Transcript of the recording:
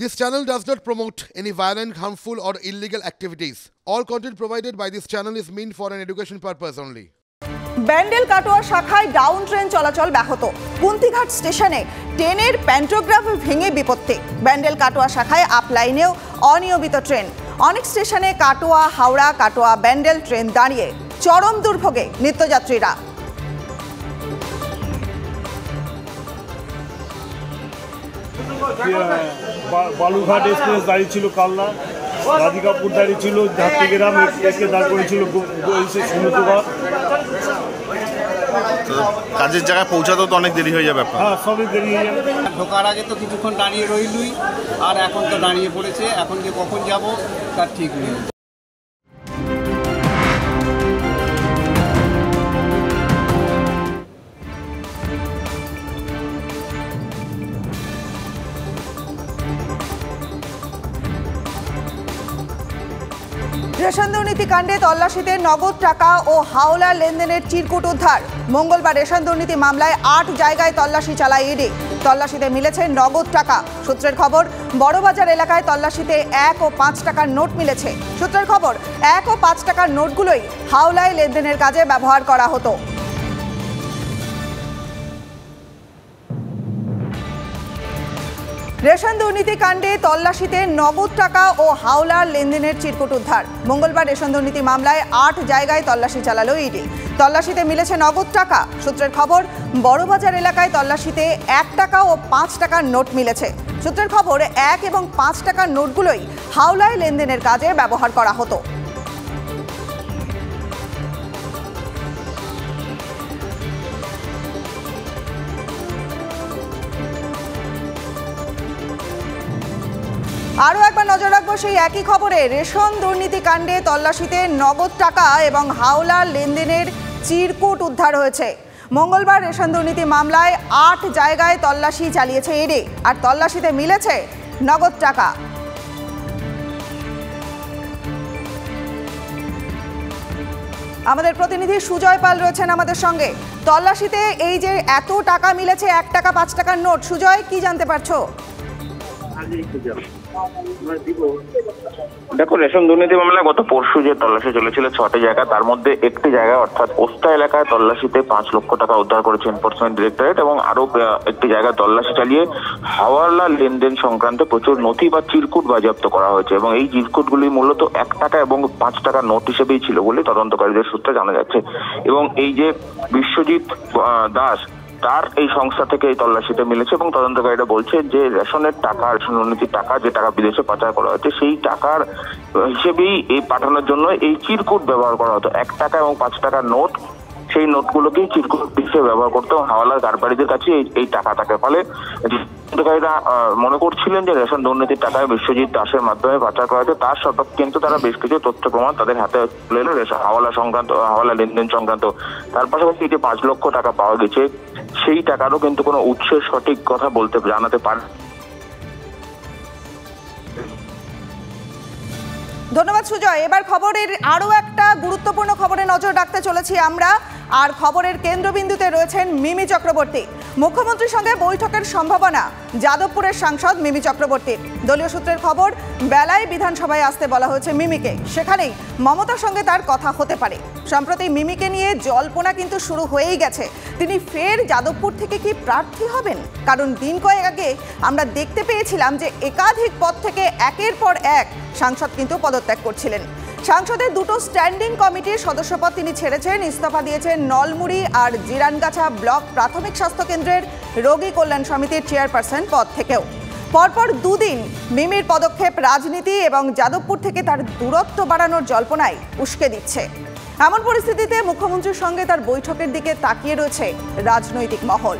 This channel does not promote any violent, harmful or illegal activities. All content provided by this channel is meant for an education purpose only. Bandel Katwa শাখায় down train চলাচল ব্যাহত। কুন্তিঘাট স্টেশনে ট্রেনের pantograph ভেঙে বিপত্তি। ব্যান্ডেল কাটোয়া শাখায় up লাইনেও অনিয়মিত train. অনেক স্টেশনে কাটোয়া হাওড়া কাটোয়া ব্যান্ডেল ট্রেন দাঁড়িয়ে চরম দুর্ভোগে নিত্যযাত্রীরা। বালুঘাট এক্সপ্রেস দাঁড়িয়ে ছিল কালনা, রাধিকাপুর দাঁড়িয়ে ছিল, ঝাঁপিগ্রাম একে দাঁড় করেছিল সমুদ্রঘাট। কাজের জায়গায় পৌঁছাতেও তো অনেক দেরি হয়ে যাবে। হ্যাঁ, সবই দেরি হয়ে যাবে। ঢোকার আগে তো কিছুক্ষণ দাঁড়িয়ে রইলুই, আর এখন তো দাঁড়িয়ে পড়েছে। এখন যে কখন যাব তার ঠিক নেই। রেশন দুর্নীতি কাণ্ডে তল্লাশিতে নগদ টাকা ও হাওলা লেনদেনের চিরকুট উদ্ধার। মঙ্গলবার রেশন দুর্নীতি মামলায় 8 জায়গায় তল্লাশি চালায় ইডি। তল্লাশিতে মিলেছে নগদ টাকা। সূত্রের খবর, বড়বাজার এলাকায় তল্লাশিতে 1 ও 5 টাকার নোট মিলেছে। সূত্রের খবর, 1 ও 5 টাকার নোটগুলোই হাওলায় লেনদেনের কাজে ব্যবহার করা হতো। রেশন দুর্নীতি কাণ্ডে তল্লাশিতে নগদ টাকা ও হাওলার লেনদেনের চিরকুট উদ্ধার। মঙ্গলবার রেশন দুর্নীতি মামলায় 8 জায়গায় তল্লাশি চালালো ইডি। তল্লাশিতে মিলেছে নগদ টাকা। সূত্রের খবর, বড়বাজার এলাকায় তল্লাশিতে 1 টাকা ও 5 টাকার নোট মিলেছে। সূত্রের খবর, 1 এবং 5 টাকার নোটগুলোই হাওলায় লেনদেনের কাজে ব্যবহার করা হতো। আরও একবার নজর রাখবো সেই একই খবরে। রেশন দুর্নীতি কাণ্ডে তল্লাশিতে নগদ টাকা এবং হাওলার লেনদেনের চিরকুট উদ্ধার হয়েছে। মঙ্গলবার রেশন দুর্নীতি মামলায় 8 জায়গায় তল্লাশি চালিয়েছে ইডি, আর তল্লাশিতে মিলেছে নগদ টাকা। আমাদের প্রতিনিধি সুজয় পাল রয়েছেন আমাদের সঙ্গে। তল্লাশিতে এই যে এত টাকা মিলেছে, 1 টাকা 5 টাকার নোট, সুজয় কি জানতে পারছো? দেখো, রেশন দুর্নীতি মামলায় গত পরশু যে তল্লাশি চলেছিল 6টি জায়গা, তার মধ্যে একটি জায়গায় অর্থাৎ পোস্টা এলাকায় তল্লাশিতে 5 লক্ষ টাকা উদ্ধার করেছে এনফোর্সমেন্ট ডিরেক্টরেট, এবং আরো একটি জায়গায় তল্লাশি চালিয়ে হাওয়ালা লেনদেন সংক্রান্ত প্রচুর নথি বা চিরকুট বাজেয়াপ্ত করা হয়েছে। এবং এই চিরকুটগুলি মূলত 1 টাকা এবং 5 টাকার নোট হিসেবেই ছিল বলে তদন্তকারীদের সূত্রে জানা যাচ্ছে। এবং এই যে বিশ্বজিৎ দাস, তার এই সংস্থা থেকে এই তল্লাশিতে মিলেছে, এবং তদন্তকারীরা বলছে যে রেশনের টাকা, রেশন দুর্নীতির টাকা, যে টাকা বিদেশে পাচার করা হচ্ছে, সেই টাকার হিসেবেই এই পাঠানোর জন্য এই চিরকুট ব্যবহার করা হতো। 1 টাকা এবং 5 টাকার নোট, সেই নোটগুলোকেই চিরকুট হিসেবে ব্যবহার করতো হাওলার কারবারিদের কাছে এই টাকা থাকে। ফলে তদন্তকারীরা মনে করছিলেন যে রেশন দুর্নীতির টাকায় বিশ্বজিৎ দাসের মাধ্যমে পাচার করা হয়েছে। তার সত্ত্বেও কিন্তু তারা বেশ কিছু তথ্য প্রমাণ তাদের হাতে তুলে এলো হাওলা লেনদেন সংক্রান্ত। তার পাশাপাশি যে 5 লক্ষ টাকা পাওয়া গেছে, সেই টাকারও কিন্তু কোনো উৎসের সঠিক কথা জানাতে পারে। ধন্যবাদ সুজয়। এবার খবরের আরও একটা গুরুত্বপূর্ণ খবরে নজর রাখতে চলেছি আমরা, আর খবরের কেন্দ্রবিন্দুতে রয়েছেন মিমি চক্রবর্তী। মুখ্যমন্ত্রীর সঙ্গে বৈঠকের সম্ভাবনা যাদবপুরের সাংসদ মিমি চক্রবর্তীর। দলীয় সূত্রের খবর, বেলায় বিধানসভায় আসতে বলা হয়েছে মিমিকে। সেখানেই মমতার সঙ্গে তার কথা হতে পারে। সম্প্রতি মিমিকে নিয়ে জল্পনা কিন্তু শুরু হয়েই গেছে। তিনি ফের যাদবপুর থেকে কি প্রার্থী হবেন? কারণ দিন কয়েক আগে আমরা দেখতে পেয়েছিলাম যে একাধিক পদ থেকে একের পর এক সাংসদ কিন্তু পদত্যাগ করছিলেন। সাংসদের 2টো স্ট্যান্ডিং কমিটির সদস্যপদ তিনি ছেড়েছেন। ইস্তফা দিয়েছেন নলমুড়ি আর জিরানগাছা ব্লক প্রাথমিক স্বাস্থ্য কেন্দ্রের রোগী কল্যাণ সমিতির চেয়ারপারসন পদ থেকেও। পরপর 2 দিন মিমির পদক্ষেপ রাজনীতি এবং যাদবপুর থেকে তার দূরত্ব বাড়ানোর জল্পনায় উস্কে দিচ্ছে। এমন পরিস্থিতিতে মুখ্যমন্ত্রীর সঙ্গে তার বৈঠকের দিকে তাকিয়ে রয়েছে রাজনৈতিক মহল।